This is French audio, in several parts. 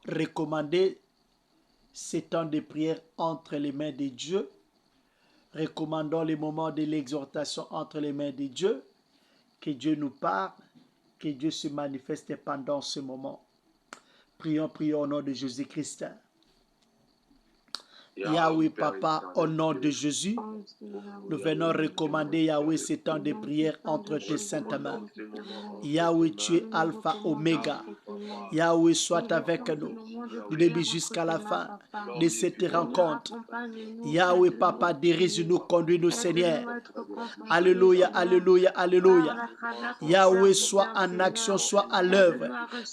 recommander ces temps de prière entre les mains de Dieu. Recommandons les moments de l'exhortation entre les mains de Dieu. Que Dieu nous parle, que Dieu se manifeste pendant ce moment. Prions au nom de Jésus-Christ. Yahweh Papa, au nom de Jésus, nous venons recommander Yahweh ces temps de prière entre tes saintes mains. Yahweh, tu es Alpha, Oméga. Yahweh, sois avec nous, du début jusqu'à la fin de cette rencontre. Yahweh Papa, dirige-nous, conduis-nous, Seigneur. Alléluia, alléluia, alléluia. Yahweh, soit en action, soit à l'œuvre.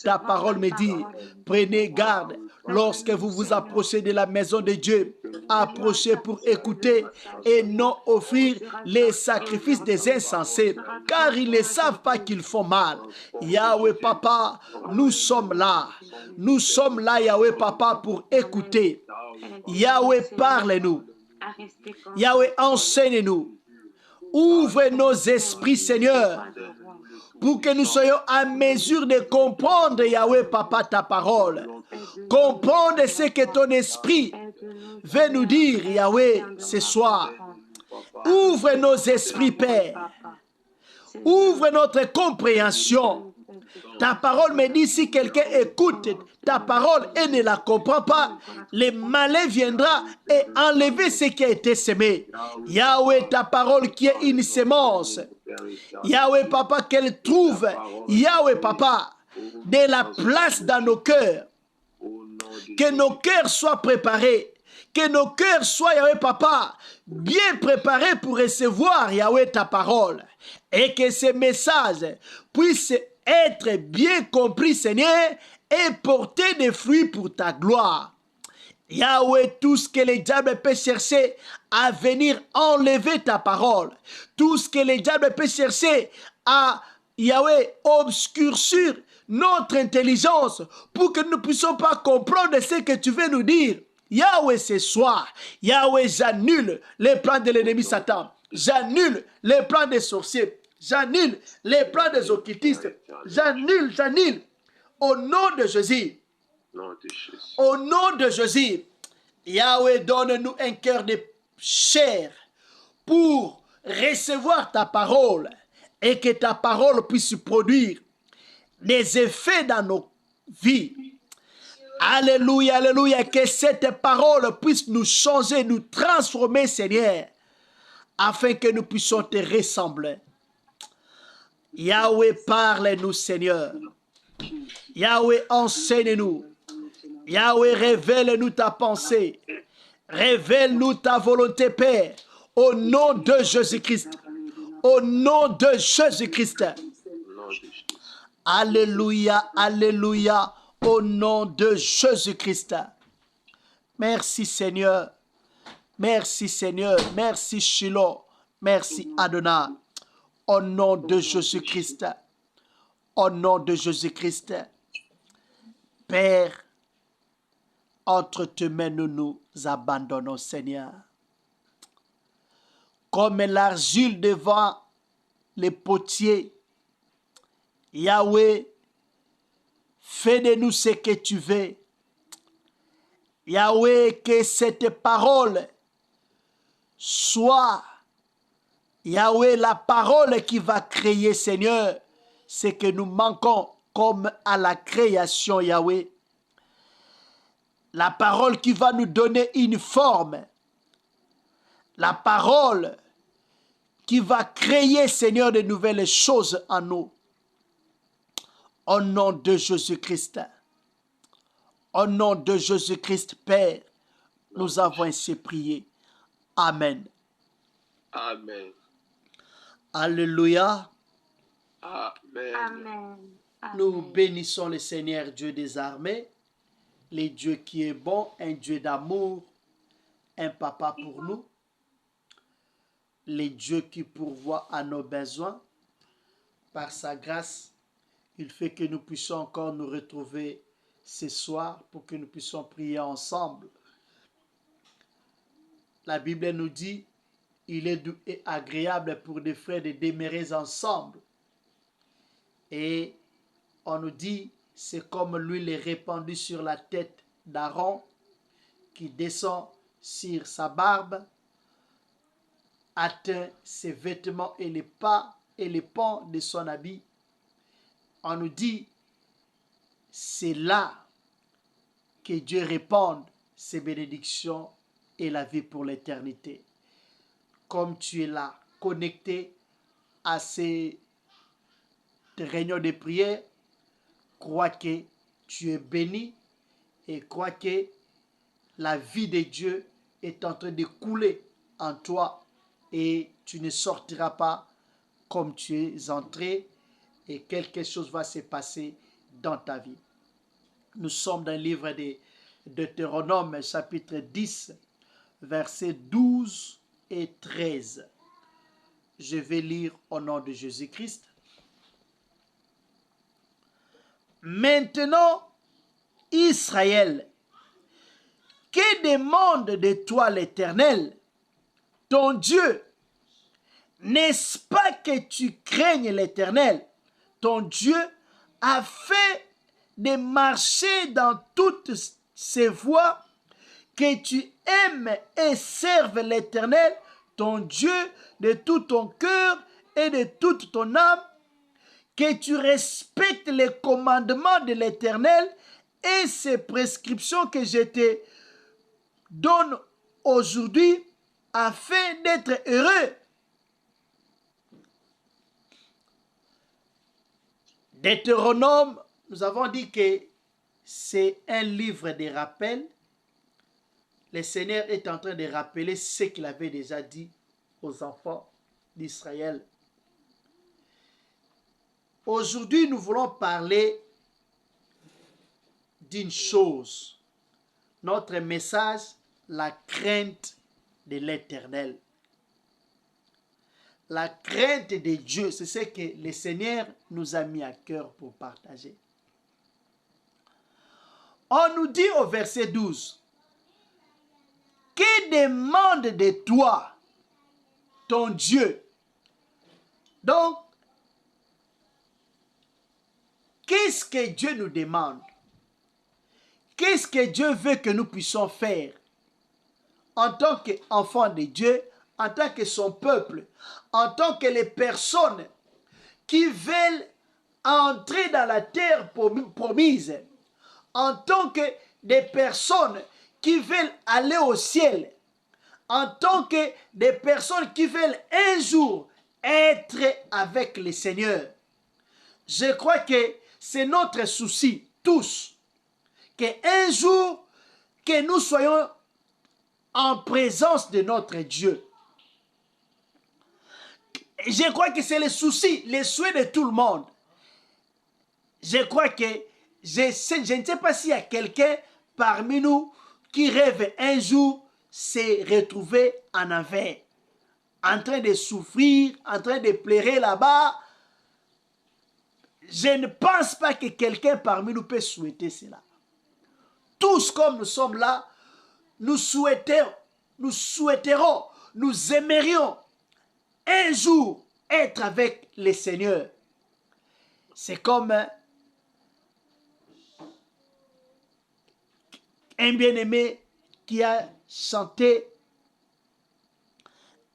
Ta parole me dit, prenez garde lorsque vous vous approchez de la maison de Dieu. Approchez pour écouter et non offrir les sacrifices des insensés, car ils ne savent pas qu'ils font mal. Yahweh Papa, nous sommes là. Nous sommes là, Yahweh Papa, pour écouter. Yahweh, parle-nous. Yahweh, enseigne-nous. Ouvre nos esprits, Seigneur, pour que nous soyons en mesure de comprendre, Yahweh Papa, ta parole. Comprendre ce que ton esprit veut nous dire, Yahweh, ce soir. Ouvre nos esprits, Père. Ouvre notre compréhension. Ta parole me dit, si quelqu'un écoute ta parole et ne la comprend pas, le malin viendra et enlever ce qui a été semé. Yahweh, ta parole qui est une sémence. Yahweh, Papa, qu'elle trouve, Yahweh, Papa, de la place dans nos cœurs. Que nos cœurs soient préparés. Que nos cœurs soient, Yahweh, Papa, bien préparés pour recevoir, Yahweh, ta parole. Et que ces messages puissent être bien compris, Seigneur, et porter des fruits pour ta gloire. Yahweh, tout ce que le diable peut chercher à venir enlever ta parole, tout ce que le diable peut chercher à, Yahweh, obscurcir notre intelligence pour que nous ne puissions pas comprendre ce que tu veux nous dire. Yahweh, ce soir, Yahweh, j'annule les plans de l'ennemi Satan. J'annule les plans des sorciers. J'annule les plans des occultistes. J'annule. Au nom de Jésus. Au nom de Jésus. Yahweh, donne-nous un cœur de chair pour recevoir ta parole et que ta parole puisse produire des effets dans nos vies. Alléluia, alléluia. Que cette parole puisse nous changer, nous transformer, Seigneur, afin que nous puissions te ressembler. Yahweh, parle-nous, Seigneur. Yahweh, enseigne-nous. Yahweh, révèle-nous ta pensée. Révèle-nous ta volonté, Père. Au nom de Jésus-Christ. Au nom de Jésus-Christ. Alléluia, alléluia. Au nom de Jésus-Christ. Merci, Seigneur. Merci, Seigneur. Merci, Shiloh. Merci, Adonai. Au nom de Jésus-Christ. Au nom de Jésus-Christ. Père, entre tes mains, nous nous abandonnons, Seigneur. Comme l'argile devant les potiers, Yahweh, fais de nous ce que tu veux. Yahweh, que cette parole soit, Yahweh, la parole qui va créer, Seigneur, ce que nous manquons comme à la création, Yahweh. La parole qui va nous donner une forme. La parole qui va créer, Seigneur, de nouvelles choses en nous. Au nom de Jésus-Christ. Au nom de Jésus-Christ, Père, nous avons ainsi prié. Amen. Amen. Alléluia. Amen. Amen. Nous bénissons le Seigneur Dieu des armées, le Dieu qui est bon, un Dieu d'amour, un papa pour nous, le Dieu qui pourvoit à nos besoins. Par sa grâce, il fait que nous puissions encore nous retrouver ce soir pour que nous puissions prier ensemble. La Bible nous dit, il est doux et agréable pour des frères de demeurer ensemble. Et on nous dit, c'est comme l'huile est répandue sur la tête d'Aaron, qui descend sur sa barbe, atteint ses vêtements et les pas et les pans de son habit. On nous dit, c'est là que Dieu répande ses bénédictions et la vie pour l'éternité. Comme tu es là, connecté à ces réunions de prière, crois que tu es béni et crois que la vie de Dieu est en train de couler en toi et tu ne sortiras pas comme tu es entré et quelque chose va se passer dans ta vie. Nous sommes dans le livre de Deutéronome, chapitre 10, versets 12 et 13. Je vais lire au nom de Jésus-Christ. Maintenant, Israël, que demande de toi l'Éternel, ton Dieu? N'est-ce pas que tu craignes l'Éternel, ton Dieu, afin de marcher dans toutes ses voies, que tu aimes et serves l'Éternel, ton Dieu, de tout ton cœur et de toute ton âme, que tu respectes les commandements de l'Éternel et ses prescriptions que je te donne aujourd'hui afin d'être heureux. Deutéronome, nous avons dit que c'est un livre de rappel. Le Seigneur est en train de rappeler ce qu'il avait déjà dit aux enfants d'Israël. Aujourd'hui, nous voulons parler d'une chose. Notre message, la crainte de l'Éternel. La crainte de Dieu, c'est ce que le Seigneur nous a mis à cœur pour partager. On nous dit au verset 12, que demande de toi ton Dieu? Donc, qu'est-ce que Dieu nous demande? Qu'est-ce que Dieu veut que nous puissions faire en tant qu'enfants de Dieu, en tant que son peuple, en tant que les personnes qui veulent entrer dans la terre promise, en tant que des personnes qui veulent aller au ciel, en tant que des personnes qui veulent un jour être avec le Seigneur. Je crois que c'est notre souci, tous, qu'un jour, que nous soyons en présence de notre Dieu. Je crois que c'est le souci, le souhait de tout le monde. Je crois que, je ne sais pas s'il y a quelqu'un parmi nous qui rêve un jour se retrouver en enfer, en train de souffrir, en train de pleurer là-bas. Je ne pense pas que quelqu'un parmi nous peut souhaiter cela. Tous comme nous sommes là, nous souhaiterons, nous aimerions un jour être avec le Seigneur. C'est comme un bien-aimé qui a chanté: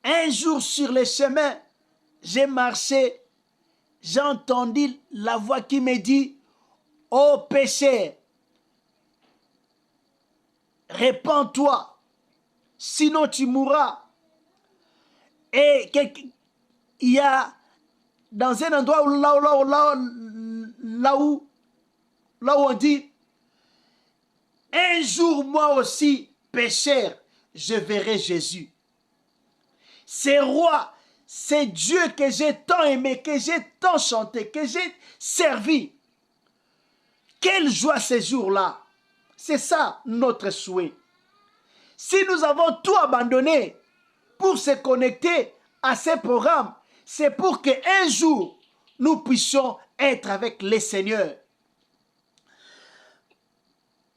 un jour sur le chemin, j'ai marché, j'ai entendu la voix qui me dit: ô pécheur, répands-toi, sinon tu mourras. Et il y a dans un endroit là où on dit: un jour moi aussi, pécheur, je verrai Jésus. C'est roi, c'est Dieu que j'ai tant aimé, que j'ai tant chanté, que j'ai servi. Quelle joie ces jours-là. C'est ça notre souhait. Si nous avons tout abandonné pour se connecter à ces programmes, c'est pour qu'un jour, nous puissions être avec le Seigneur.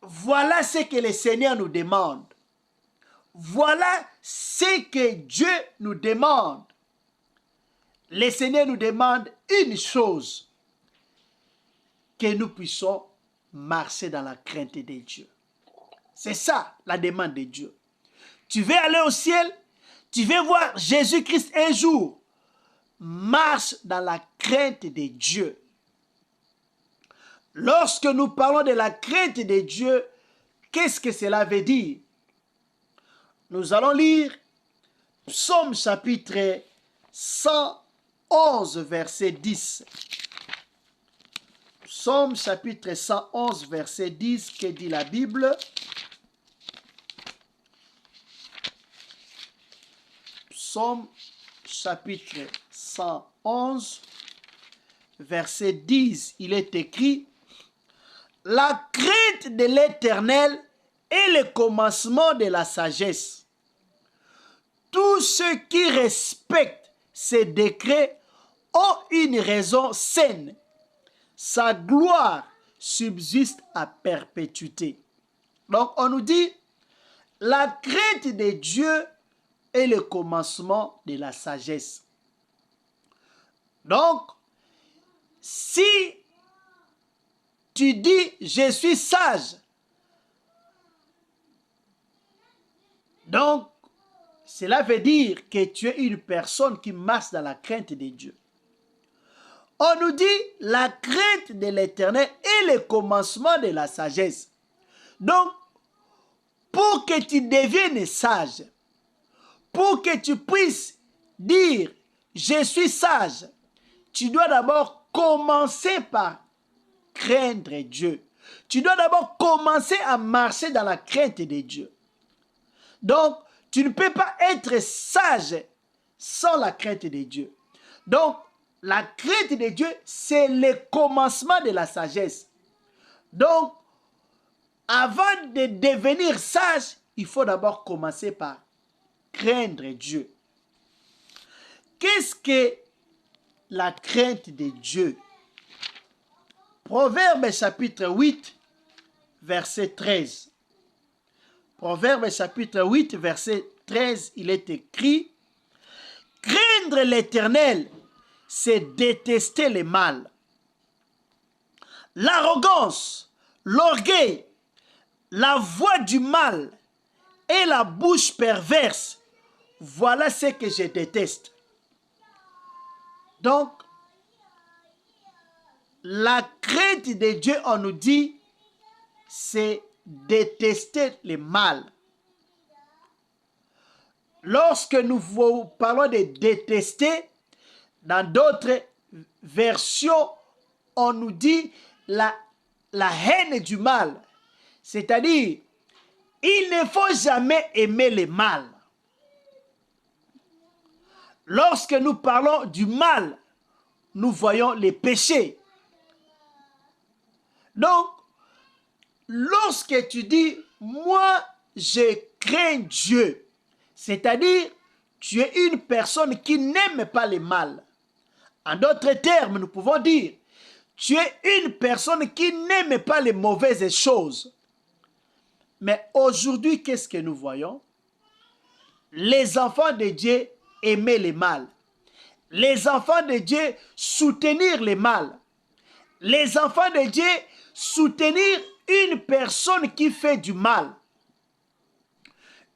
Voilà ce que le Seigneur nous demande. Voilà ce que Dieu nous demande. Le Seigneur nous demande une chose: que nous puissions marcher dans la crainte de Dieu. C'est ça la demande de Dieu. Tu veux aller au ciel, tu veux voir Jésus-Christ un jour. Marche dans la crainte de Dieu. Lorsque nous parlons de la crainte de Dieu, qu'est-ce que cela veut dire? Nous allons lire Psaume chapitre 111, verset 10. Psaume chapitre 111, verset 10, que dit la Bible? Psaume chapitre 111, verset 10, il est écrit: la crainte de l'Éternel est le commencement de la sagesse. Tous ceux qui respectent ses décrets ont une raison saine. Sa gloire subsiste à perpétuité. Donc on nous dit, la crainte de Dieu est le commencement de la sagesse. Donc, si tu dis, je suis sage, donc, cela veut dire que tu es une personne qui marche dans la crainte de Dieu. On nous dit, la crainte de l'Éternel est le commencement de la sagesse. Donc, pour que tu deviennes sage, pour que tu puisses dire, je suis sage, tu dois d'abord commencer par craindre Dieu. Tu dois d'abord commencer à marcher dans la crainte de Dieu. Donc, tu ne peux pas être sage sans la crainte de Dieu. Donc, la crainte de Dieu, c'est le commencement de la sagesse. Donc, avant de devenir sage, il faut d'abord commencer par craindre Dieu. Qu'est-ce que la crainte de Dieu? Proverbe chapitre 8, verset 13. Proverbe chapitre 8, verset 13, il est écrit: craindre l'Éternel, c'est détester le mal. L'arrogance, l'orgueil, la voix du mal et la bouche perverse, voilà ce que je déteste. Donc, la crainte de Dieu, on nous dit, c'est détester le mal. Lorsque nous parlons de détester, dans d'autres versions, on nous dit la haine du mal. C'est-à-dire, il ne faut jamais aimer le mal. Lorsque nous parlons du mal, nous voyons les péchés. Donc, lorsque tu dis, moi, je crains Dieu, c'est-à-dire, tu es une personne qui n'aime pas le mal. En d'autres termes, nous pouvons dire, tu es une personne qui n'aime pas les mauvaises choses. Mais aujourd'hui, qu'est-ce que nous voyons? Les enfants de Dieu aimaient le mal. Les enfants de Dieu soutenir le mal. Les enfants de Dieu soutenir une personne qui fait du mal.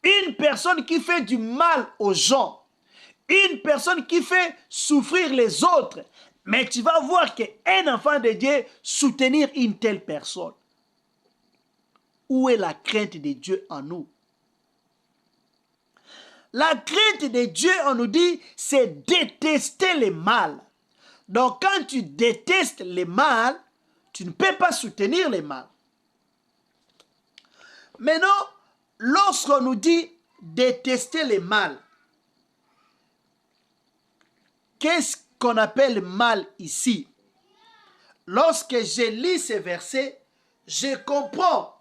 Une personne qui fait du mal aux gens. Une personne qui fait souffrir les autres. Mais tu vas voir qu'un enfant de Dieu soutenir une telle personne. Où est la crainte de Dieu en nous? La crainte de Dieu, on nous dit, c'est détester le mal. Donc, quand tu détestes le mal, tu ne peux pas soutenir le mal. Maintenant, lorsqu'on nous dit détester le mal, qu'est-ce qu'on appelle mal ici? Lorsque je lis ce verset, je comprends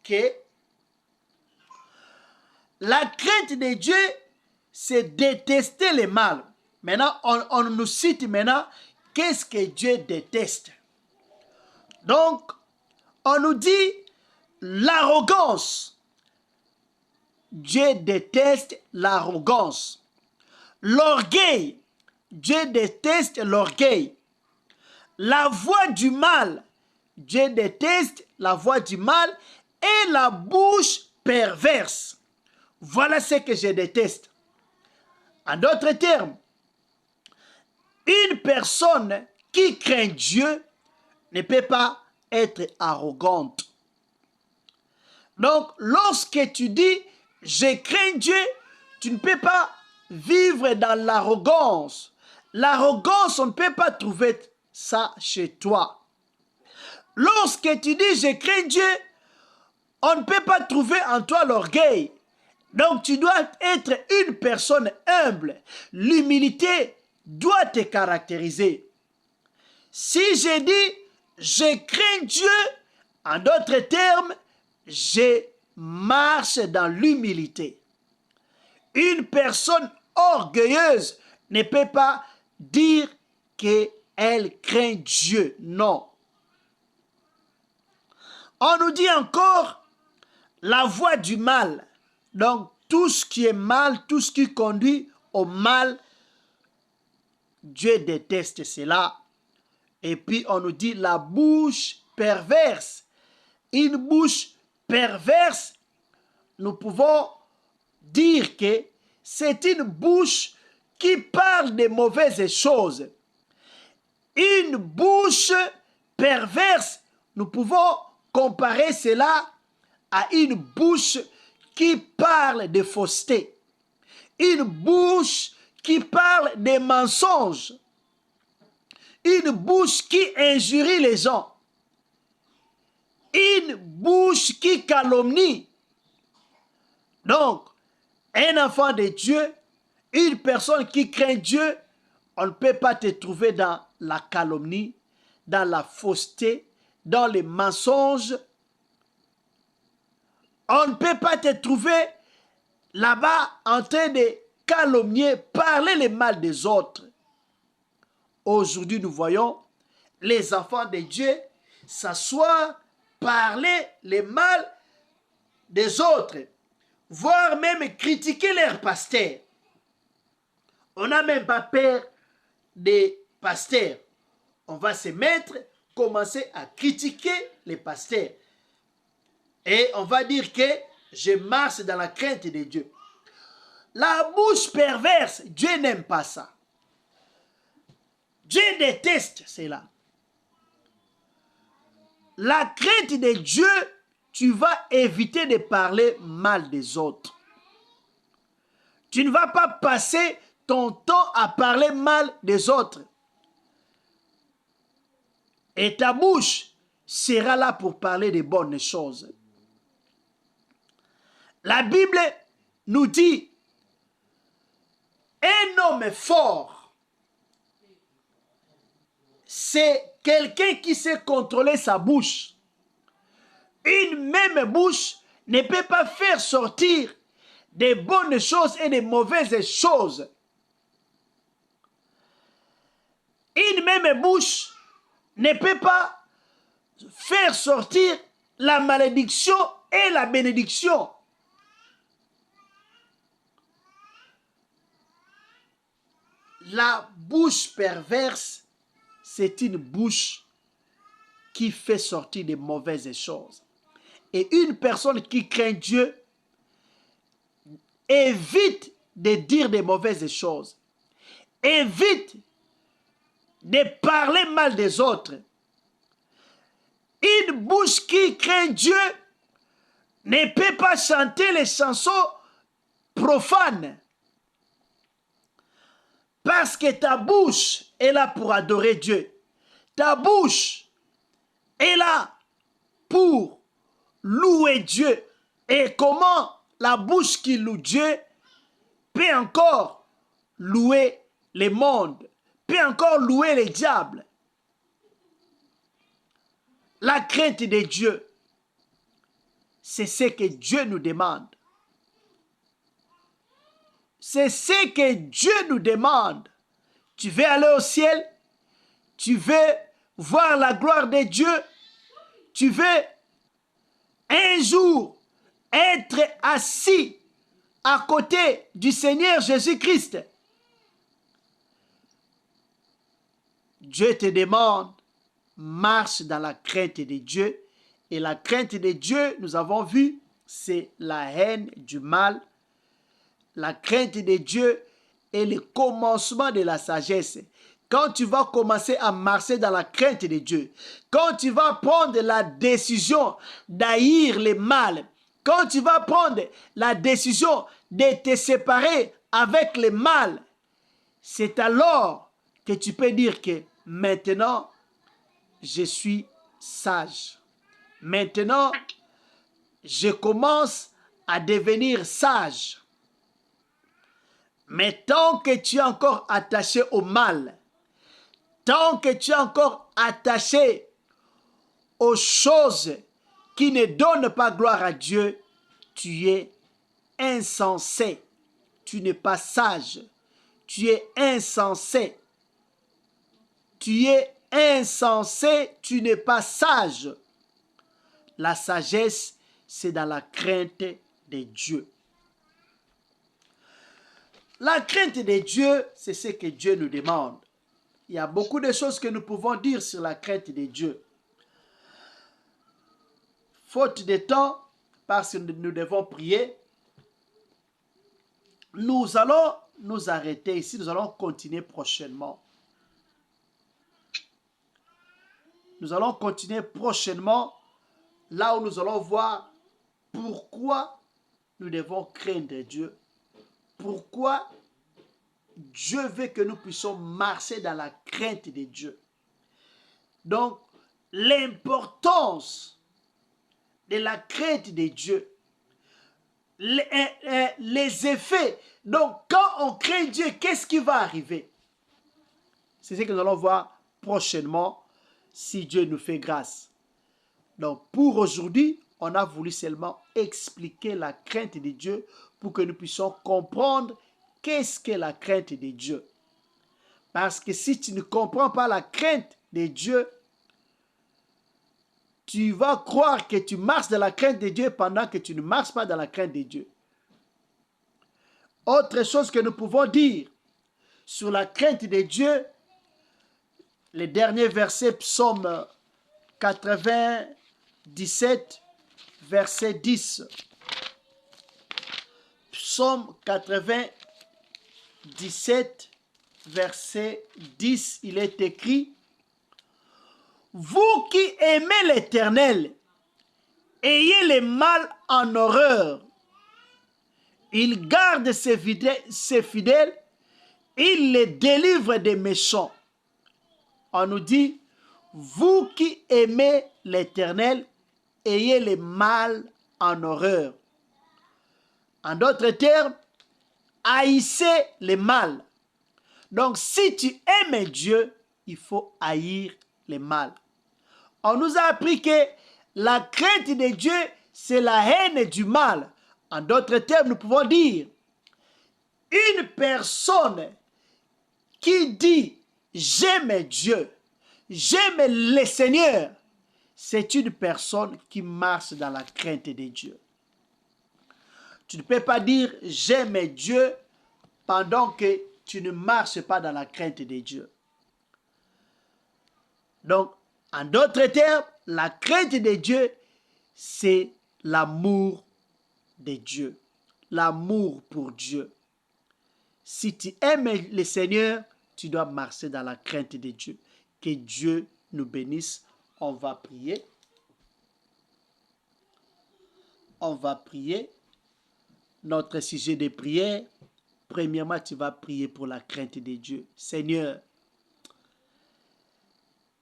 que la crainte de Dieu, c'est détester le mal. Maintenant, on nous cite maintenant qu'est-ce que Dieu déteste. Donc, on nous dit l'arrogance. Dieu déteste l'arrogance. L'orgueil. Dieu déteste l'orgueil. La voix du mal. Dieu déteste la voix du mal et la bouche perverse. Voilà ce que je déteste. En d'autres termes, une personne qui craint Dieu ne peut pas être arrogante. Donc, lorsque tu dis « je crains Dieu », tu ne peux pas vivre dans l'arrogance. L'arrogance, on ne peut pas trouver ça chez toi. Lorsque tu dis « je crains Dieu », on ne peut pas trouver en toi l'orgueil. Donc, tu dois être une personne humble. L'humilité doit te caractériser. Si je dis « je crains Dieu », en d'autres termes, je marche dans l'humilité. Une personne orgueilleuse ne peut pas dire qu'elle craint Dieu. Non. On nous dit encore la voie du mal. Donc, tout ce qui est mal, tout ce qui conduit au mal, Dieu déteste cela. Et puis, on nous dit la bouche perverse. Une bouche perverse, nous pouvons dire que c'est une bouche qui parle de mauvaises choses. Une bouche perverse, nous pouvons comparer cela à une bouche qui parle de fausseté. Une bouche qui parle de mensonges. Une bouche qui injurie les gens. Une bouche qui calomnie. Donc, un enfant de Dieu, une personne qui craint Dieu, on ne peut pas te trouver dans la calomnie, dans la fausseté, dans les mensonges. On ne peut pas te trouver là-bas en train de calomnier, parler le mal des autres. Aujourd'hui, nous voyons les enfants de Dieu s'asseoir, parler le mal des autres, voire même critiquer leurs pasteurs. On n'a même pas peur des pasteurs. On va se mettre, commencer à critiquer les pasteurs. Et on va dire que je marche dans la crainte de Dieu. La bouche perverse, Dieu n'aime pas ça. Dieu déteste cela. La crainte de Dieu, tu vas éviter de parler mal des autres. Tu ne vas pas passer ton temps à parler mal des autres. Et ta bouche sera là pour parler de bonnes choses. La Bible nous dit, un homme fort, c'est quelqu'un qui sait contrôler sa bouche. Une même bouche ne peut pas faire sortir des bonnes choses et des mauvaises choses. Une même bouche ne peut pas faire sortir la malédiction et la bénédiction. La bouche perverse, c'est une bouche qui fait sortir des mauvaises choses. Et une personne qui craint Dieu évite de dire des mauvaises choses. Évite de parler mal des autres. Une bouche qui craint Dieu ne peut pas chanter les chansons profanes. Parce que ta bouche est là pour adorer Dieu. Ta bouche est là pour louer Dieu. Et comment la bouche qui loue Dieu peut encore louer le monde, peut encore louer les diables. La crainte de Dieu, c'est ce que Dieu nous demande. C'est ce que Dieu nous demande. Tu veux aller au ciel? Tu veux voir la gloire de Dieu? Tu veux un jour être assis à côté du Seigneur Jésus-Christ? Dieu te demande marche dans la crainte de Dieu. Et la crainte de Dieu, nous avons vu, c'est la haine du mal. La crainte de Dieu est le commencement de la sagesse. Quand tu vas commencer à marcher dans la crainte de Dieu, quand tu vas prendre la décision d'haïr le mal, quand tu vas prendre la décision de te séparer avec le mal, c'est alors que tu peux dire que maintenant, je suis sage. Maintenant, je commence à devenir sage. Mais tant que tu es encore attaché au mal, tant que tu es encore attaché aux choses qui ne donnent pas gloire à Dieu, tu es insensé. Tu n'es pas sage. Tu es insensé. Tu es insensé, tu n'es pas sage. La sagesse, c'est dans la crainte de Dieu. La crainte de Dieu, c'est ce que Dieu nous demande. Il y a beaucoup de choses que nous pouvons dire sur la crainte de Dieu. Faute de temps, parce que nous devons prier, nous allons nous arrêter ici. Nous allons continuer prochainement. Nous allons continuer prochainement là où nous allons voir pourquoi nous devons craindre Dieu. Pourquoi Dieu veut que nous puissions marcher dans la crainte de Dieu. Donc, l'importance de la crainte de Dieu, les effets. Donc, quand on craint Dieu, qu'est-ce qui va arriver? C'est ce que nous allons voir prochainement, si Dieu nous fait grâce. Donc, pour aujourd'hui, on a voulu seulement expliquer la crainte de Dieu pour que nous puissions comprendre qu'est-ce que la crainte de Dieu. Parce que si tu ne comprends pas la crainte de Dieu, tu vas croire que tu marches dans la crainte de Dieu pendant que tu ne marches pas dans la crainte de Dieu. Autre chose que nous pouvons dire sur la crainte de Dieu, les derniers versets, psaume 97, verset 10. Psaume 97, verset 10, il est écrit: vous qui aimez l'Éternel, ayez le mal en horreur. Il garde ses fidèles, il les délivre des méchants. On nous dit, vous qui aimez l'Éternel, ayez le mal en horreur. En d'autres termes, haïssez le mal. Donc, si tu aimes Dieu, il faut haïr le mal. On nous a appris que la crainte de Dieu, c'est la haine du mal. En d'autres termes, nous pouvons dire, une personne qui dit « j'aime Dieu, j'aime le Seigneur », c'est une personne qui marche dans la crainte de Dieu. Tu ne peux pas dire « j'aime Dieu » pendant que tu ne marches pas dans la crainte de Dieu. Donc, en d'autres termes, la crainte de Dieu, c'est l'amour de Dieu, l'amour pour Dieu. Si tu aimes le Seigneur, tu dois marcher dans la crainte de Dieu. Que Dieu nous bénisse. On va prier. On va prier. Notre sujet de prière, premièrement, tu vas prier pour la crainte de Dieu. Seigneur,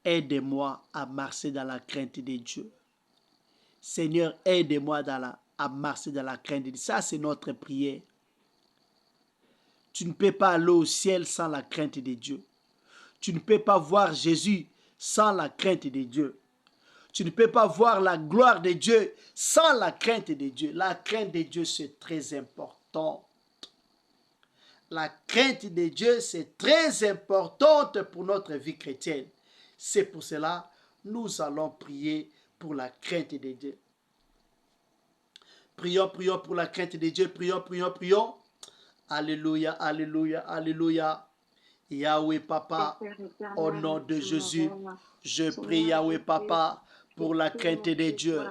aide-moi à marcher dans la crainte de Dieu. Seigneur, aide-moi à marcher dans la crainte de Dieu. Ça, c'est notre prière. Tu ne peux pas aller au ciel sans la crainte de Dieu. Tu ne peux pas voir Jésus sans la crainte de Dieu. Tu ne peux pas voir la gloire de Dieu sans la crainte de Dieu. La crainte de Dieu, c'est très important. La crainte de Dieu, c'est très importante pour notre vie chrétienne. C'est pour cela que nous allons prier pour la crainte de Dieu. Prions, prions pour la crainte de Dieu. Prions, prions, prions. Alléluia, alléluia, alléluia. Yahweh Papa, au nom de Jésus, je prie Yahweh Papa pour la crainte de Dieu.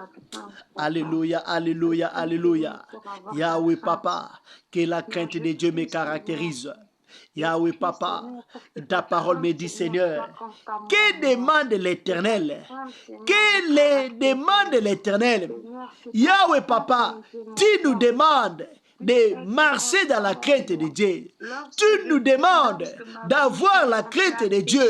Alléluia, alléluia, alléluia. Yahweh Papa, que la crainte de Dieu me caractérise. Yahweh Papa, ta parole me dit Seigneur, que demande l'Éternel? Que les demande l'Éternel? Yahweh Papa, tu nous demandes de marcher dans la crainte de Dieu. Tu nous demandes d'avoir la crainte de Dieu.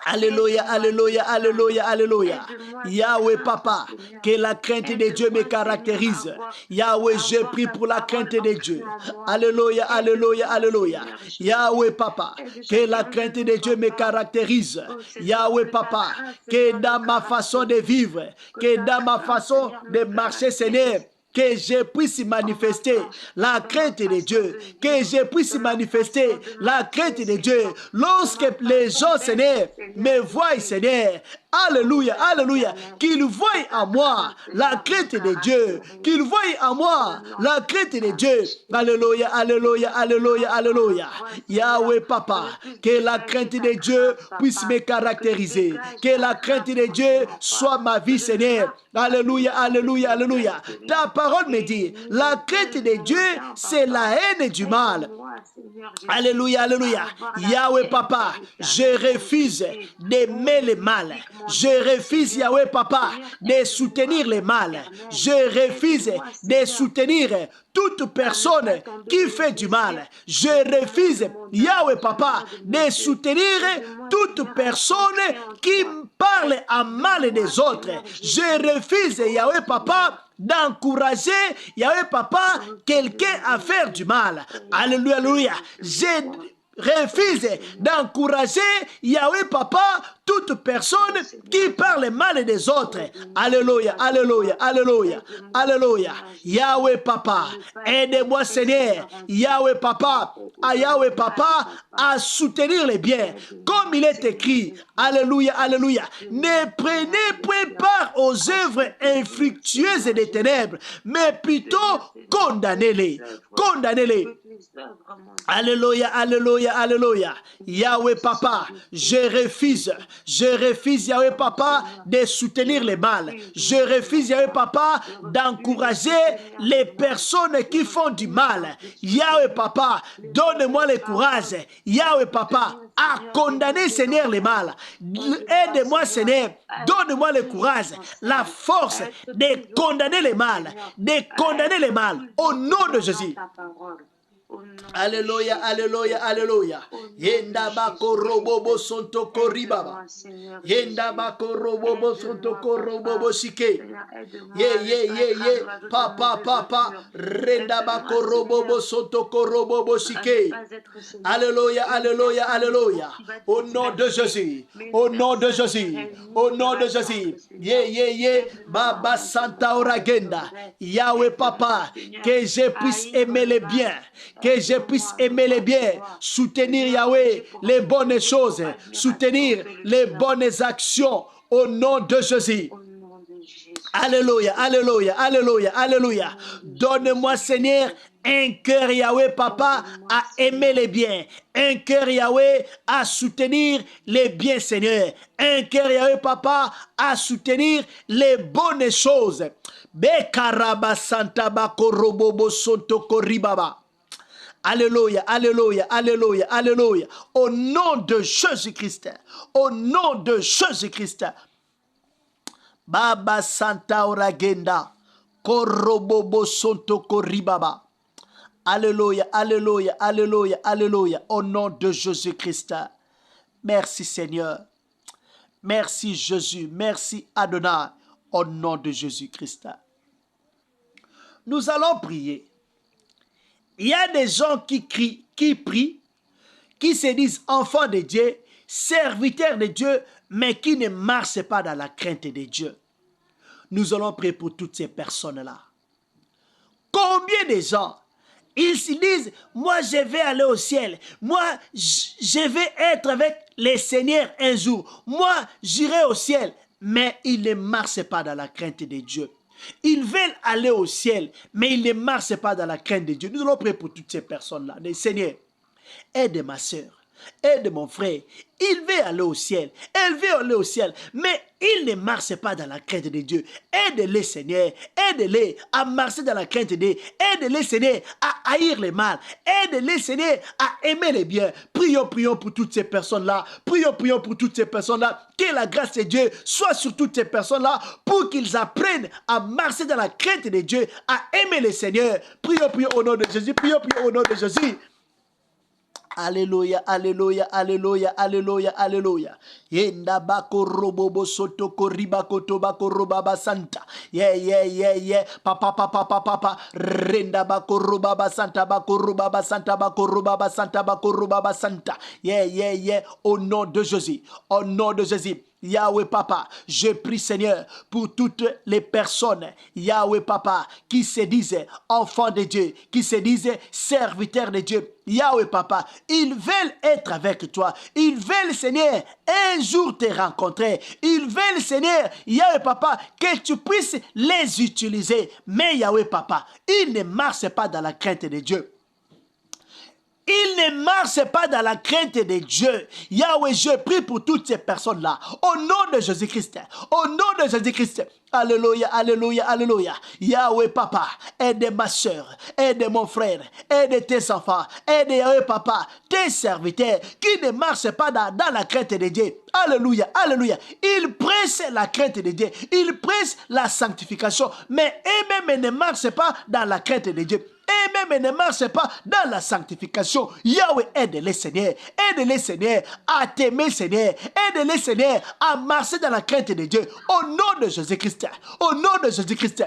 Alléluia, alléluia, alléluia, alléluia. Yahweh Papa, que la crainte de Dieu me caractérise. Yahweh, je prie pour la crainte de Dieu. Alléluia, alléluia, alléluia. Yahweh Papa, que la crainte de Dieu me caractérise. Yahweh Papa, que dans ma façon de vivre, que dans ma façon de marcher, Seigneur, que je puisse manifester la crainte de Dieu, que je puisse manifester la crainte de Dieu. Lorsque les gens, Seigneur, me voient, Seigneur, alléluia, alléluia, qu'ils voient en moi la crainte de Dieu, qu'ils voient en moi la crainte de Dieu. Alléluia, alléluia, alléluia, alléluia. Yahweh Papa, que la crainte de Dieu puisse me caractériser, que la crainte de Dieu soit ma vie, Seigneur. Alléluia, alléluia, alléluia. Ta parole me dit, la crainte de Dieu, c'est la haine du mal. Alléluia, alléluia. Yahweh Papa, je refuse d'aimer le mal. Je refuse, Yahweh Papa, de soutenir le mal. Je refuse de soutenir toute personne qui fait du mal. Je refuse, Yahweh Papa, de soutenir toute personne qui parle en mal des autres. Je refuse, Yahweh Papa, d'encourager, Yahweh Papa, quelqu'un à faire du mal. Alléluia, alléluia. Je refuse d'encourager, Yahweh Papa, toute personne qui parle mal des autres. Alléluia, alléluia, alléluia, alléluia. Yahweh Papa, aide-moi Seigneur, Yahweh Papa, à soutenir les biens. Comme il est écrit, alléluia, alléluia. Ne prenez point part aux œuvres infructueuses des ténèbres, mais plutôt condamnez-les. Condamnez-les. Alléluia, alléluia, alléluia. Yahweh Papa, je refuse, Yahweh Papa, de soutenir le mal. Je refuse, Yahweh Papa, d'encourager les personnes qui font du mal. Yahweh Papa, donne-moi le courage, Yahweh Papa, à condamner, Seigneur, le mal. Aide-moi, Seigneur, donne-moi le courage, la force de condamner le mal, au nom de Jésus. Alléluia, alléluia, alléluia. Yenda bako robobo sonto koribaba. Yenda bako robobo sonto korobobo shike. Ye. Papa. Renda bako robobo sonto korobobo shike. Alléluia, alléluia, alléluia. Au nom de Jésus. Au nom de Jésus. Au nom de Jésus. Ye. Baba Santa Oragenda. Yahweh Papa, que je puisse aimer les biens. Que je puisse aimer les biens, soutenir Yahweh, les bonnes choses, soutenir les bonnes actions au nom de Jésus. Alléluia, alléluia, alléluia, alléluia. Donne-moi, Seigneur, un cœur, Yahweh, Papa, à aimer les biens. Un cœur, Yahweh, à soutenir les biens, Seigneur. Un cœur, Yahweh, Papa, à soutenir les bonnes choses. Bekaraba Santa Bakorobobo Sonto Koribaba. Alléluia, alléluia, alléluia, alléluia. Au nom de Jésus-Christ. Au nom de Jésus-Christ. Baba Santa Oragenda. Korobobo Sonto Koribaba. Alléluia, alléluia, alléluia, alléluia. Au nom de Jésus-Christ. Merci Seigneur. Merci Jésus. Merci Adonai. Au nom de Jésus-Christ. Nous allons prier. Il y a des gens qui crient, qui prient, qui se disent enfants de Dieu, serviteurs de Dieu, mais qui ne marchent pas dans la crainte de Dieu. Nous allons prier pour toutes ces personnes-là. Combien de gens, ils se disent, moi je vais aller au ciel, moi je vais être avec le Seigneur un jour, moi j'irai au ciel, mais ils ne marchent pas dans la crainte de Dieu. Ils veulent aller au ciel, mais ils ne marchent pas dans la crainte de Dieu. Nous allons prier pour toutes ces personnes-là. Seigneur, aide ma soeur, aide mon frère. Il veut aller au ciel. Elle veut aller au ciel. Mais il ne marche pas dans la crainte de Dieu. Aide-les, Seigneur. Aide-les à marcher dans la crainte de Dieu. Aide-les, Seigneur, à haïr le mal. Aide-les, Seigneur, à aimer le bien. Prions pour toutes ces personnes-là. Prions pour toutes ces personnes-là. Que la grâce de Dieu soit sur toutes ces personnes-là pour qu'ils apprennent à marcher dans la crainte de Dieu, à aimer le Seigneur. Prions au nom de Jésus. Prions au nom de Jésus. Alléluia, alléluia, alléluia, alléluia, alléluia. Yenda bako robobo soto koriba koto bako robaba santa. Yeah. Papa. Renda bako robaba santa bako robaba santa bako robaba santa bako robaba santa. Yeah. Au nom de Jésus. Au nom de Jésus. Yahweh Papa, je prie Seigneur pour toutes les personnes, Yahweh Papa, qui se disent enfants de Dieu, qui se disent serviteurs de Dieu. Yahweh Papa, ils veulent être avec toi. Ils veulent Seigneur un jour te rencontrer. Ils veulent Seigneur, Yahweh Papa, que tu puisses les utiliser. Mais Yahweh Papa, ils ne marchent pas dans la crainte de Dieu. Il ne marche pas dans la crainte de Dieu. Yahweh, je prie pour toutes ces personnes-là. Au nom de Jésus-Christ. Au nom de Jésus-Christ. Alléluia, alléluia, alléluia. Yahweh, Papa, aide ma soeur, aide mon frère, aide tes enfants, aide Yahweh, Papa, tes serviteurs qui ne marchent pas dans la crainte de Dieu. Alléluia, alléluia. Ils pressent la crainte de Dieu. Ils pressent la sanctification. Mais eux-mêmes ne marchent pas dans la crainte de Dieu. Et même ne marche pas dans la sanctification. Yahweh, aide-les, Seigneur. Aide-les, Seigneur, à t'aimer, Seigneur. Aide-les, Seigneur, à marcher dans la crainte de Dieu. Au nom de Jésus-Christ. Au nom de Jésus-Christ.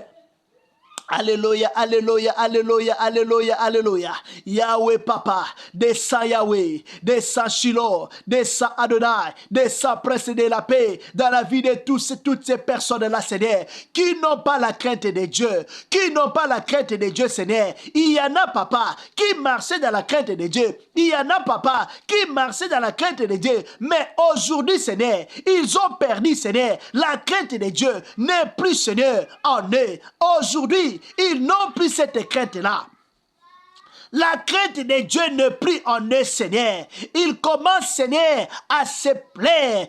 Alléluia, alléluia, alléluia, alléluia, alléluia. Yahweh Papa, descends Yahweh, descends Shiloh, descends Adonai, descends précéder la paix dans la vie de toutes ces personnes-là, Seigneur, qui n'ont pas la crainte de Dieu, qui n'ont pas la crainte de Dieu, Seigneur. Il y en a, Papa, qui marchaient dans la crainte de Dieu. Il y en a, Papa, qui marchaient dans la crainte de Dieu. Mais aujourd'hui, Seigneur, ils ont perdu, Seigneur. La crainte de Dieu n'est plus, Seigneur, en eux. Aujourd'hui, ils n'ont plus cette crainte-là. La crainte de Dieu n'est plus en eux, Seigneur. Ils commencent, Seigneur, à se plaire,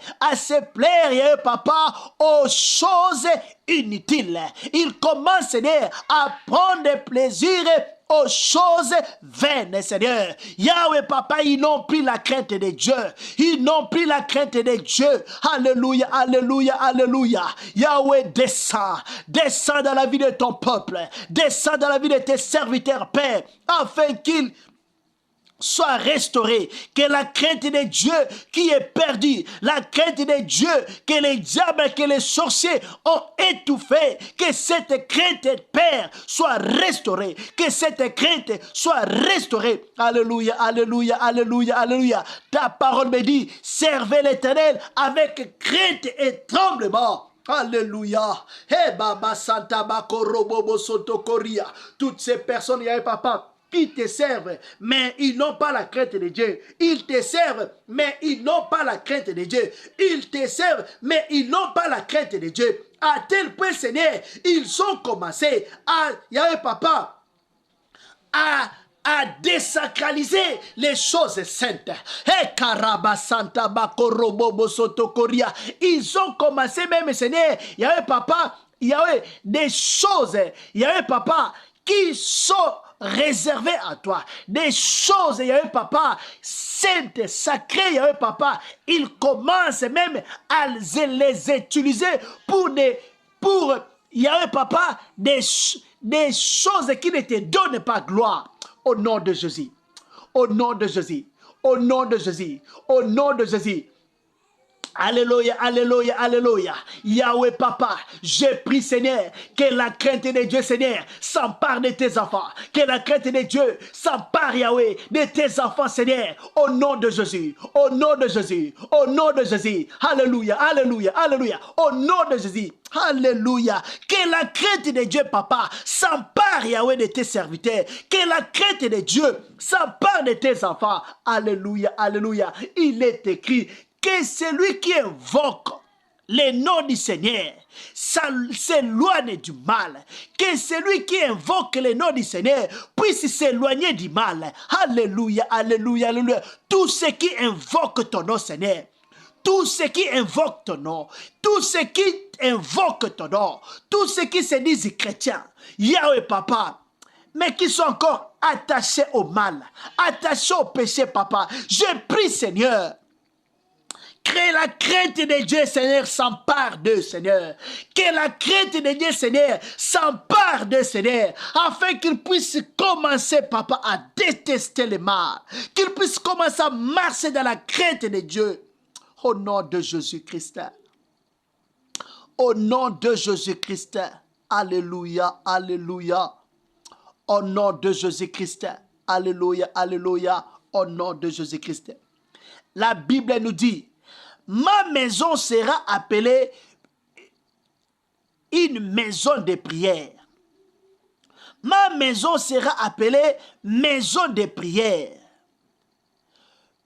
Yahweh Papa, aux choses inutiles. Ils commencent, Seigneur, à prendre plaisir aux choses vaines, Seigneur. Yahweh Papa, ils n'ont plus la crainte de Dieu. Ils n'ont plus la crainte de Dieu. Alléluia, alléluia, alléluia. Yahweh, descends dans la vie de ton peuple. Descends dans la vie de tes serviteurs, Père, afin qu'ils soit restauré, que la crainte de Dieu qui est perdue, la crainte de Dieu que les diables, que les sorciers ont étouffé, que cette crainte, Père, soit restaurée, que cette crainte soit restaurée. Alléluia, alléluia, alléluia, alléluia. Ta parole me dit, servez l'Éternel avec crainte et tremblement. Alléluia. Hey, Baba Santa Bakorobobo Sotokoria. Toutes ces personnes, Yahweh Papa, qui te servent, mais ils n'ont pas la crainte de Dieu. Ils te servent, mais ils n'ont pas la crainte de Dieu. Ils te servent, mais ils n'ont pas la crainte de Dieu. À tel point, Seigneur, ils ont commencé à, Yahweh Papa, à désacraliser les choses saintes. Ils ont commencé même, Seigneur, Yahweh Papa, Yahweh, des choses, Yahweh Papa, qui sont réservé à toi. Des choses, Yahweh Papa, saintes, sacrées, Yahweh Papa, il commence même à les utiliser pour Yahweh Papa, des choses qui ne te donnent pas gloire. Au nom de Jésus. Au nom de Jésus. Au nom de Jésus. Au nom de Jésus. Alléluia, alléluia, alléluia. Yahweh Papa, je prie Seigneur, que la crainte de Dieu Seigneur s'empare de tes enfants. Que la crainte de Dieu s'empare Yahweh de tes enfants Seigneur. Au nom de Jésus, au nom de Jésus, au nom de Jésus. Alléluia, alléluia, alléluia. Au nom de Jésus. Alléluia. Que la crainte de Dieu, Papa, s'empare, Yahweh, de tes serviteurs. Que la crainte de Dieu s'empare de tes enfants. Alléluia, alléluia. Il est écrit que celui qui invoque le nom du Seigneur s'éloigne du mal. Que celui qui invoque le nom du Seigneur puisse s'éloigner du mal. Alléluia, alléluia, alléluia. Tous ceux qui invoquent ton nom, Seigneur, tous ceux qui invoquent ton nom, tous ceux qui invoquent ton nom, tous ceux qui se disent chrétiens, Yahweh Papa, mais qui sont encore attachés au mal, attachés au péché, Papa, je prie, Seigneur, que la crainte de Dieu, Seigneur, s'empare d'eux, Seigneur. Que la crainte de Dieu, Seigneur, s'empare d'eux, Seigneur. Afin qu'ils puissent commencer, Papa, à détester le mal. Qu'ils puissent commencer à marcher dans la crainte de Dieu. Au nom de Jésus-Christ. Au nom de Jésus-Christ. Alléluia, alléluia. Au nom de Jésus-Christ. Alléluia, alléluia. Au nom de Jésus-Christ. La Bible nous dit, ma maison sera appelée une maison de prière. Ma maison sera appelée maison de prière.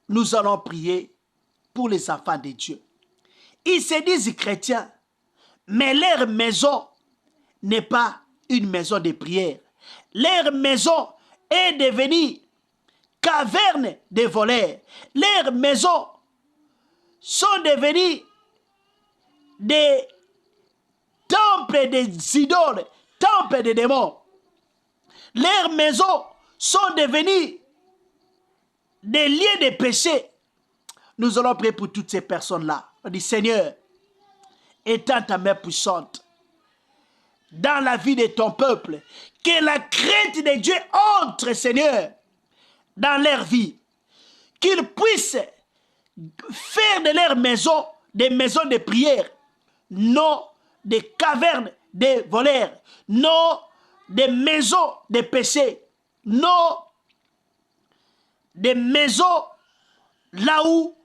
Nous allons prier pour les enfants de Dieu. Ils se disent chrétiens, mais leur maison n'est pas une maison de prière. Leur maison est devenue caverne de voleurs. Leurs maisons sont devenues des temples des idoles, temples des démons. Leurs maisons sont devenues des lieux de péché. Nous allons prier pour toutes ces personnes-là. On dit, Seigneur, étends ta main puissante dans la vie de ton peuple. Que la crainte de Dieu entre, Seigneur, dans leur vie. Qu'ils puissent faire de leur maison des maisons de prière, non des cavernes de voleurs, non des maisons de péché, non des maisons là où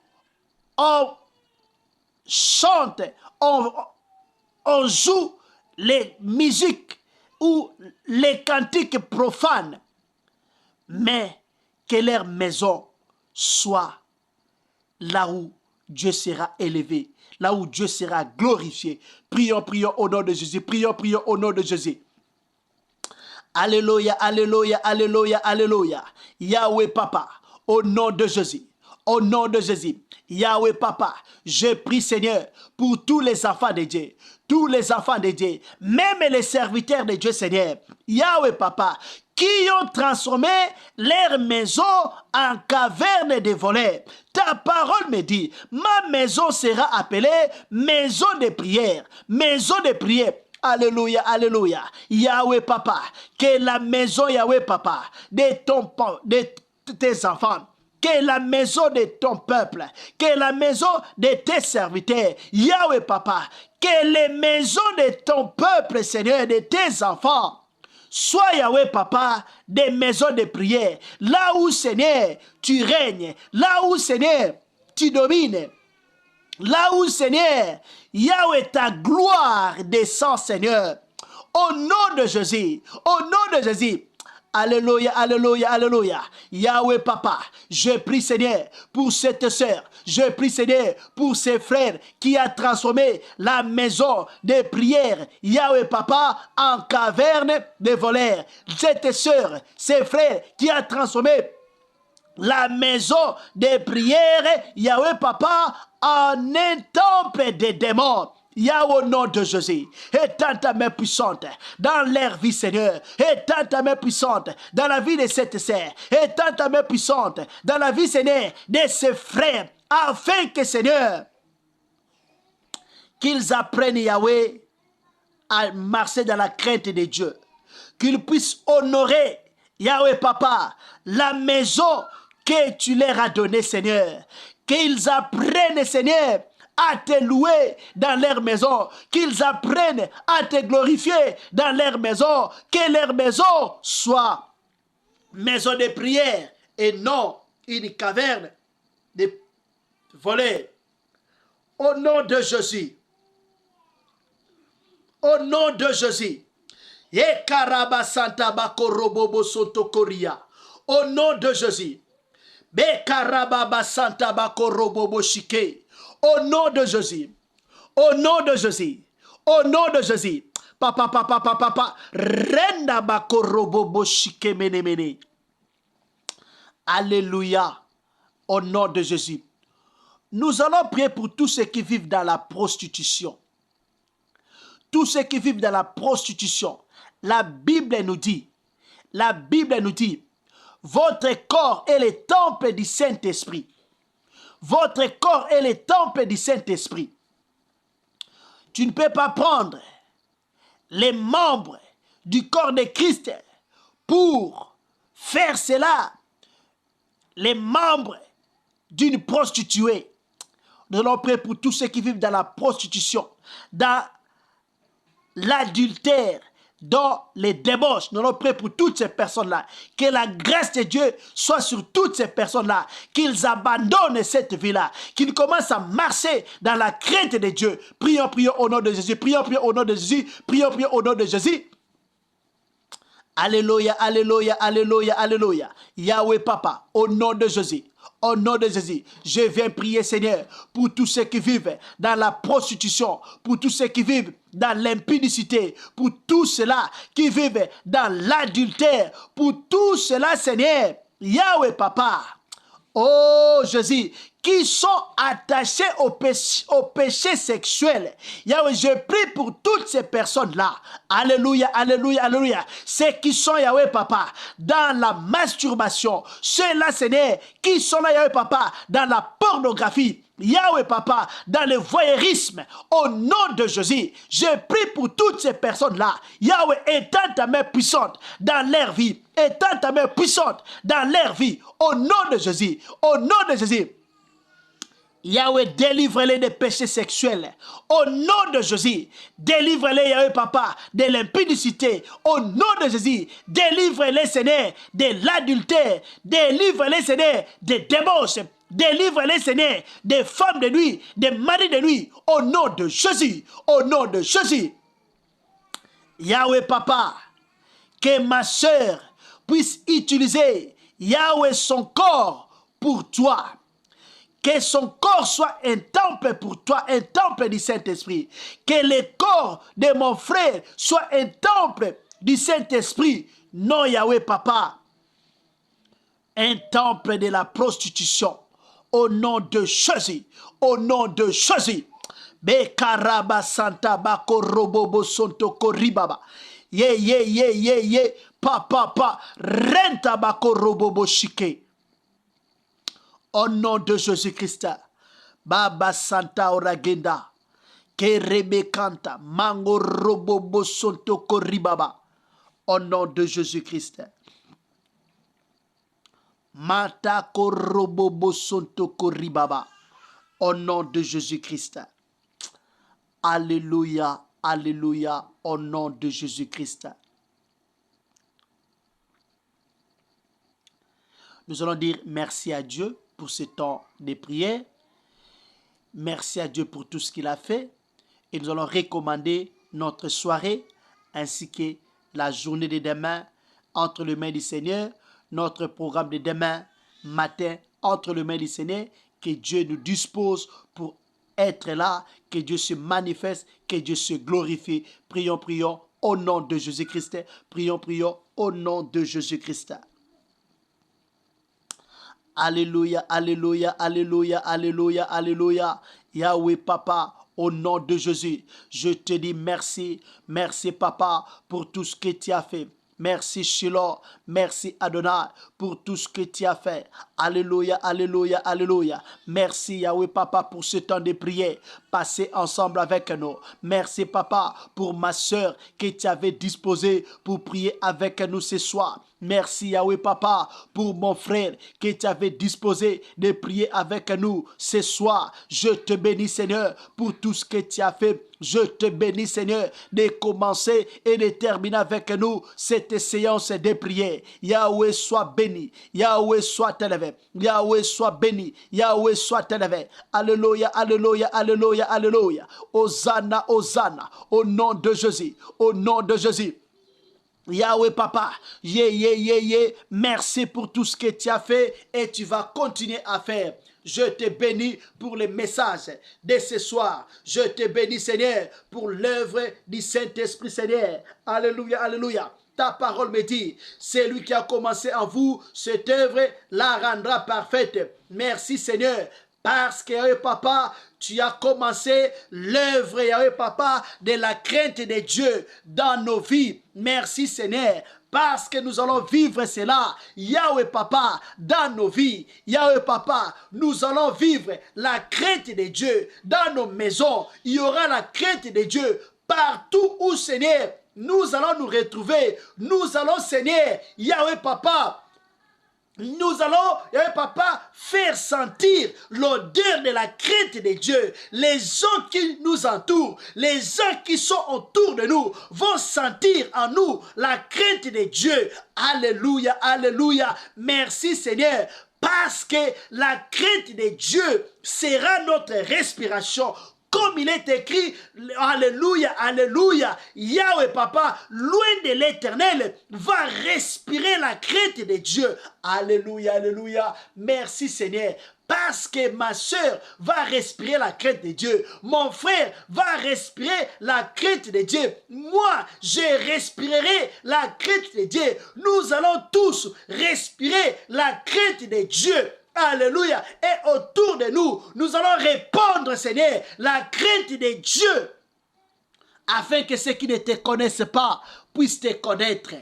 on chante, on joue les musiques ou les cantiques profanes, mais que leur maison soit là où Dieu sera élevé, là où Dieu sera glorifié. Prions, prions au nom de Jésus. Prions, prions au nom de Jésus. Alléluia, alléluia, alléluia, alléluia. Yahweh Papa, au nom de Jésus. Au nom de Jésus, Yahweh Papa, je prie Seigneur pour tous les enfants de Dieu, tous les enfants de Dieu, même les serviteurs de Dieu Seigneur, Yahweh Papa, qui ont transformé leur maison en caverne de voleurs. Ta parole me dit, ma maison sera appelée maison de prière, maison de prière. Alléluia, alléluia. Yahweh Papa, que la maison Yahweh Papa de tes enfants, que la maison de ton peuple, que la maison de tes serviteurs, Yahweh Papa, que les maisons de ton peuple, Seigneur, de tes enfants, soient, Yahweh Papa, des maisons de prière, là où, Seigneur, tu règnes, là où, Seigneur, tu domines, là où, Seigneur, Yahweh, ta gloire descend, Seigneur, au nom de Jésus, au nom de Jésus. Alléluia, alléluia, alléluia. Yahweh Papa, je prie Seigneur pour cette sœur. Je prie Seigneur pour ses frères qui a transformé la maison de prière, Yahweh Papa, en caverne de voleurs. Cette sœur, ses frères qui a transformé la maison de prière, Yahweh Papa, en un temple de démons. Yahweh, au nom de Jésus, étends ta main puissante dans leur vie, Seigneur. Étends ta main puissante dans la vie de cette sœur. Étends ta main puissante dans la vie, Seigneur, de ses frères, afin que, Seigneur, qu'ils apprennent, Yahweh, à marcher dans la crainte de Dieu. Qu'ils puissent honorer, Yahweh Papa, la maison que tu leur as donnée, Seigneur. Qu'ils apprennent, Seigneur, à te louer dans leur maison, qu'ils apprennent à te glorifier dans leur maison, que leur maison soit maison de prière et non une caverne de voleurs. Au nom de Jésus, au nom de Jésus, au nom de Jésus, au nom de Jésus, Au nom de Jésus. Au nom de Jésus. Papa, papa, papa, papa. Renda bakorobobo shike mene mene. Alléluia. Au nom de Jésus. Nous allons prier pour tous ceux qui vivent dans la prostitution. Tous ceux qui vivent dans la prostitution. La Bible nous dit, votre corps est le temple du Saint-Esprit. Votre corps est le temple du Saint-Esprit. Tu ne peux pas prendre les membres du corps de Christ pour faire cela, les membres d'une prostituée. Nous allons prier pour tous ceux qui vivent dans la prostitution, dans l'adultère, dans les débauches. Nous allons prier pour toutes ces personnes-là. Que la grâce de Dieu soit sur toutes ces personnes-là. Qu'ils abandonnent cette vie-là. Qu'ils commencent à marcher dans la crainte de Dieu. Prions, prions au nom de Jésus. Prions, prions au nom de Jésus. Prions, prions au nom de Jésus. Alléluia, alléluia, alléluia, alléluia. Yahweh Papa, au nom de Jésus. Au nom de Jésus, je viens prier, Seigneur, pour tous ceux qui vivent dans la prostitution, pour tous ceux qui vivent dans l'impudicité, pour tous ceux-là qui vivent dans l'adultère, pour tous ceux-là, Seigneur, Yahweh Papa, oh Jésus, qui sont attachés au péché sexuel. Yahweh, je prie pour toutes ces personnes-là. Alléluia, alléluia, alléluia. Ceux qui sont, Yahweh Papa, dans la masturbation. Ceux-là, Seigneur, qui sont là, Yahweh Papa, dans la pornographie. Yahweh Papa, dans le voyeurisme, au nom de Jésus, je prie pour toutes ces personnes-là. Yahweh, étends ta main puissante dans leur vie. Étends ta main puissante dans leur vie. Au nom de Jésus, au nom de Jésus. Yahweh, délivre-les des péchés sexuels. Au nom de Jésus, délivre-les, Yahweh Papa, de l'impudicité. Au nom de Jésus, délivre-les, Seigneur, de l'adultère. Délivre-les, Seigneur, des débauches. Délivre-les, Seigneur, des femmes de nuit, des maris de nuit. Au nom de Jésus, au nom de Jésus. Yahweh Papa, que ma soeur puisse utiliser, Yahweh, son corps pour toi. Que son corps soit un temple pour toi, un temple du Saint-Esprit. Que le corps de mon frère soit un temple du Saint-Esprit. Non, Yahweh Papa, un temple de la prostitution. Au nom de Jésus, au nom de Jésus. Bekaraba Santa Bako Robobo Sonto Koribaba. Ye, papa, renta Bako Robobo Shike. Au nom de Jésus-Christ, Baba Santa Oragenda, Kerebe Kanta, Mango Robobo Sonto Koribaba. Au nom de Jésus-Christ. Mata Korobobo Sonto Koribaba. Au nom de Jésus-Christ. Alléluia, alléluia, au nom de Jésus-Christ. Nous allons dire merci à Dieu pour ce temps de prière. Merci à Dieu pour tout ce qu'il a fait. Et nous allons recommander notre soirée ainsi que la journée de demain entre les mains du Seigneur. Notre programme de demain matin entre les mains du Seigneur. Que Dieu nous dispose pour être là. Que Dieu se manifeste. Que Dieu se glorifie. Prions, prions au nom de Jésus-Christ. Prions, prions au nom de Jésus-Christ. Alléluia, alléluia, alléluia, alléluia, alléluia. Yahweh Papa, au nom de Jésus, je te dis merci. Merci Papa pour tout ce que tu as fait. Merci Shiloh, merci Adonai pour tout ce que tu as fait. Alléluia, alléluia, alléluia. Merci Yahweh Papa pour ce temps de prière passé ensemble avec nous. Merci Papa pour ma soeur que tu avais disposée pour prier avec nous ce soir. Merci Yahweh Papa pour mon frère que tu avais disposé de prier avec nous ce soir. Je te bénis Seigneur pour tout ce que tu as fait. Je te bénis Seigneur de commencer et de terminer avec nous cette séance de prière. Yahweh soit béni. Yahweh soit élevé. Yahweh soit béni. Yahweh soit élevé. Alléluia, alléluia, alléluia, alléluia. Hosanna, Hosanna. Au nom de Jésus. Au nom de Jésus. Yahweh Papa, merci pour tout ce que tu as fait et tu vas continuer à faire. Je te bénis pour les messages de ce soir. Je te bénis, Seigneur, pour l'œuvre du Saint-Esprit, Seigneur. Alléluia, alléluia. Ta parole me dit, c'est lui qui a commencé en vous, cette œuvre la rendra parfaite. Merci, Seigneur, parce que, Yahweh Papa, tu as commencé l'œuvre, Yahweh Papa, de la crainte de Dieu dans nos vies. Merci, Seigneur, parce que nous allons vivre cela, Yahweh Papa, dans nos vies. Yahweh Papa, nous allons vivre la crainte de Dieu dans nos maisons. Il y aura la crainte de Dieu partout où, Seigneur, nous allons nous retrouver. Nous allons, Seigneur, Yahweh Papa, nous allons, Yahweh Papa, faire sentir l'odeur de la crainte de Dieu. Les gens qui nous entourent, les gens qui sont autour de nous, vont sentir en nous la crainte de Dieu. Alléluia, alléluia. Merci, Seigneur. Parce que la crainte de Dieu sera notre respiration. Comme il est écrit, alléluia, alléluia, Yahweh Papa, loin de l'éternel, va respirer la crainte de Dieu. Alléluia, alléluia, merci Seigneur. Parce que ma soeur va respirer la crainte de Dieu. Mon frère va respirer la crainte de Dieu. Moi, je respirerai la crainte de Dieu. Nous allons tous respirer la crainte de Dieu. Alléluia. Et autour de nous, nous allons répandre, Seigneur, la crainte de Dieu, afin que ceux qui ne te connaissent pas puissent te connaître.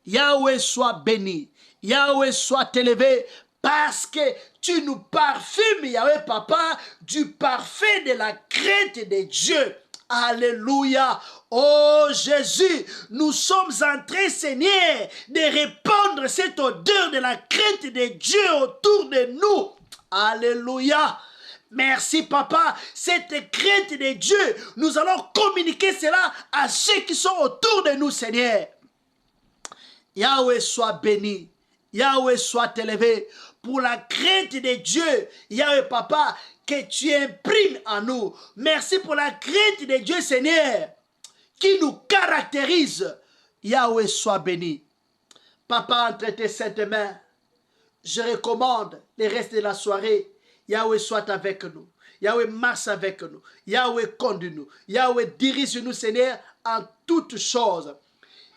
Yahweh soit béni. Yahweh soit élevé, parce que tu nous parfumes, Yahweh Papa, du parfum de la crainte de Dieu. Alléluia. Oh Jésus, nous sommes en train, Seigneur, de répandre cette odeur de la crainte de Dieu autour de nous. Alléluia. Merci Papa, cette crainte de Dieu, nous allons communiquer cela à ceux qui sont autour de nous, Seigneur. Yahweh soit béni, Yahweh soit élevé pour la crainte de Dieu, Yahweh Papa, que tu imprimes en nous. Merci pour la crainte de Dieu, Seigneur, qui nous caractérise. Yahweh soit béni. Papa, entre tes saintes mains, je recommande le reste de la soirée. Yahweh soit avec nous. Yahweh marche avec nous. Yahweh conduit-nous. Yahweh dirige-nous, Seigneur, en toutes choses.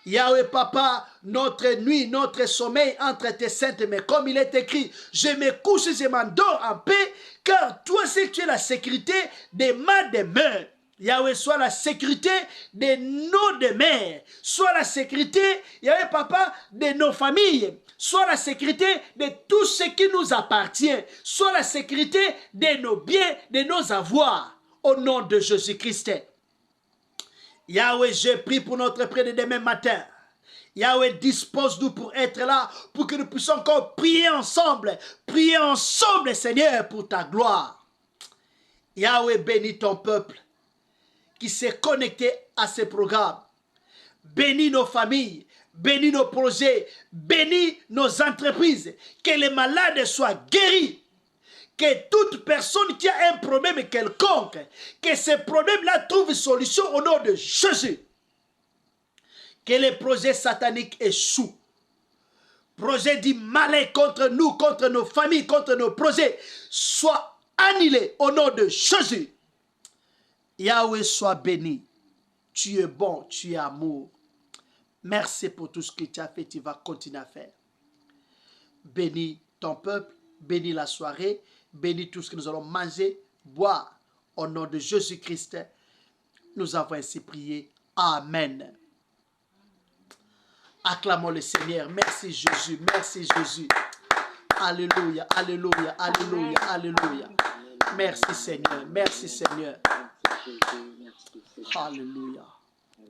Yahweh Papa, notre nuit, notre sommeil entre tes saintes mains, comme il est écrit, je me couche, je m'endors en paix, car toi c'est que tu es la sécurité de ma demeure. Yahweh, soit la sécurité de nos demeures, soit la sécurité, Yahweh Papa, de nos familles, soit la sécurité de tout ce qui nous appartient, soit la sécurité de nos biens, de nos avoirs, au nom de Jésus-Christ. Yahweh, je prie pour notre prière de demain matin. Yahweh, dispose-nous pour être là, pour que nous puissions encore prier ensemble, Seigneur, pour ta gloire. Yahweh, bénis ton peuple qui s'est connecté à ce programme. Bénis nos familles, bénis nos projets, bénis nos entreprises, que les malades soient guéris. Que toute personne qui a un problème quelconque, que ce problème-là trouve solution au nom de Jésus. Que les projets sataniques échouent. Projets du malin contre nous, contre nos familles, contre nos projets, soient annulés au nom de Jésus. Yahweh soit béni. Tu es bon, tu es amour. Merci pour tout ce que tu as fait, tu vas continuer à faire. Bénis ton peuple, bénis la soirée. Bénis tout ce que nous allons manger, boire. Au nom de Jésus-Christ, nous avons ainsi prié. Amen. Acclamons le Seigneur. Merci Jésus, merci Jésus. Alléluia, alléluia, alléluia, alléluia. Merci Seigneur, merci Seigneur. Alléluia.